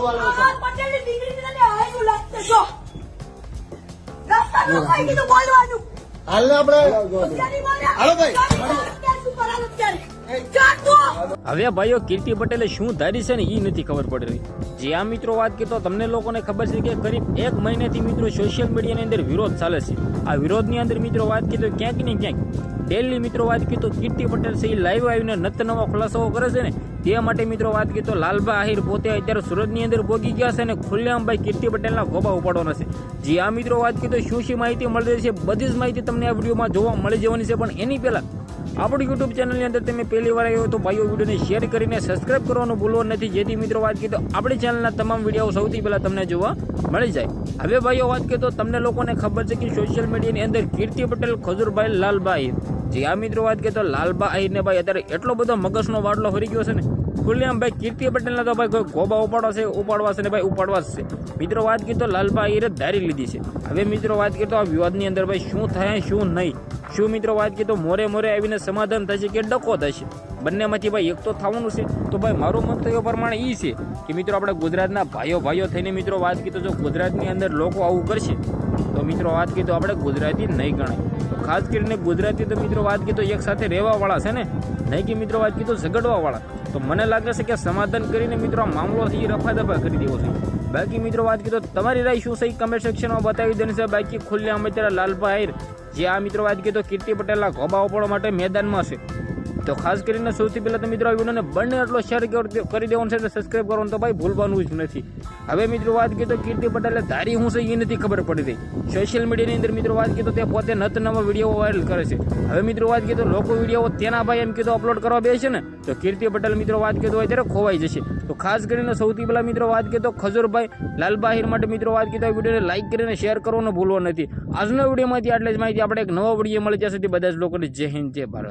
બોલવાનું છે. પટેલની દીકરીને તને હાયલું લાગશે જો. રસ્તા નો કોઈ કીધું બોલવાનું. હાલ ને આપણે અત્યારે બોલ્યા. હાલો ભાઈ. અત્યારે શું કરાવું અત્યારે? ચાલ તું. હવે ભાઈઓ કીર્તિ પટેલે શું ધારી છે ને એ નથી ખબર પડી રહી. જે આ મિત્રો વાત કીધો તમને લોકોને ખબર છે કે કરીબ 1 મહિનાથી મિત્રો સોશિયલ મીડિયાની અંદર વિરોધ ચાલે છે. આ વિરોધની અંદર મિત્રો વાત કીધો ક્યાંક ને ક્યાંક ડેલી મિત્રો વાત કીધો કીર્તિ પટેલ છે એ લાઈવ આવીને નત નવા ખુલાસાઓ કરે છે ને તે માટે મિત્રો વાત કીધો લાલબા આહિર પોતે અત્યારે સુરતની અંદર પહોંચી ગયા છે ને ખુલ્લેઆમ ભાઈ કીર્તિ પટેલના ગોબા ઉપાડવાના છે. જે આ મિત્રો વાત કીધો શું માહિતી મળી રહી છે બધી જ માહિતી તમને આ વિડીયોમાં જોવા મળી જવાની છે. પણ એની પહેલા આપણી યુટ્યુબ ચેનલની અંદર તમે પહેલી વાર આવ્યો તો ભાઈઓ વિડીયોને શેર કરીને સબસ્ક્રાઇબ કરવાનું ભૂલવાનું નથી, જેથી મિત્રો વાત કીધો આપણી ચેનલના તમામ વિડીયો સૌથી પહેલા તમને જોવા મળી જાય. હવે ભાઈઓ વાત કીધો તમને લોકોને ખબર છે કે સોશિયલ મીડિયાની અંદર કીર્તિ પટેલ ખજૂરભાઈ લાલબા આહિર જે આ મિત્રો વાત કીધો લાલબા આહિરને ભાઈ અત્યારે એટલો બધો મગજનો વાડલો ફરી ગયો છે ને ખુલ્લેઆમ ભાઈ કીર્તિ પટેલના તો ભાઈ કોઈ ગોબા ઉપાડવા છે ને ભાઈ ઉપાડવા જ છે. મિત્રો વાત કીધો લાલબા આહિરે ધારી લીધી છે. હવે મિત્રો વાત કીધો આ વિવાદની અંદર ભાઈ શું થાય શું નહીં, શું મિત્રો વાત કીધો મોરે આવીને સમાધાન થશે કે ડકો થશે, બંનેમાંથી ભાઈ એક તો થવાનું છે. તો ભાઈ મારું મંતવ્ય પ્રમાણે એ છે કે મિત્રો આપણે ગુજરાતના ભાઈઓ થઈને મિત્રો વાત કીધો જો ગુજરાતની અંદર લોકો આવું કરશે તો મિત્રો વાત કીધો આપણે ગુજરાતી નહીં ગણાય. તો ખાસ કરીને ગુજરાતી તો મિત્રો વાત કીધો એક સાથે રહેવાવાળા છે ને, નહીં કે મિત્રો વાત કીધો ઝઘડવાવાળા. તો મને લાગે છે કે સમાધાન કરીને મિત્રો આ મામલો છે એ રફા દફા કરી દેવો છે. બાકી મિત્રો વાત કીધો તમારી રાય શું છે એ કમેન્ટ સેક્શનમાં બતાવી દેવાની છે. બાકી ખુલ્લેઆમ અત્યારે લાલબા આહિર જે આ મિત્રો વાત કીધો કીર્તિ પટેલના ગોબા ઉપાડવા માટે મેદાનમાં છે. તો ખાસ કરીને સૌથી પહેલા તો મિત્રો આ વિડીયોને બંને એટલો શેર કરી દેવાનો છે, સબસ્ક્રાઇબ કરવાનું તો ભાઈ ભૂલવાનું જ નથી. હવે મિત્રો વાત કીધો કીર્તિ પટેલે ધારી હું છે એ નથી ખબર પડી રહી. સોશિયલ મીડિયાની અંદર મિત્રો વાત કીધો તે પોતે નત નવા વિડીયો વાયરલ કરે છે. હવે મિત્રો વાત કીધો લોકો વિડીયો તેના ભાઈ એમ કીધો અપલોડ કરવા બેસે ને તો કીર્તિ પટેલ મિત્રો વાત કીધો અત્યારે ખોવાઈ જશે. તો ખાસ કરીને સૌથી પહેલા મિત્રો વાત કીધો ખજૂરભાઈ લાલબા આહિર માટે મિત્રો વાત કીધો આ વિડીયોને લાઈક કરીને શેર કરવાનું ભૂલવા નથી. આજના વિડીયોમાંથી આટલી જ માહિતી. આપણે એક નવો વિડીયો મળી જશે. બધા જ લોકોને જય હિન્દ જય ભારત.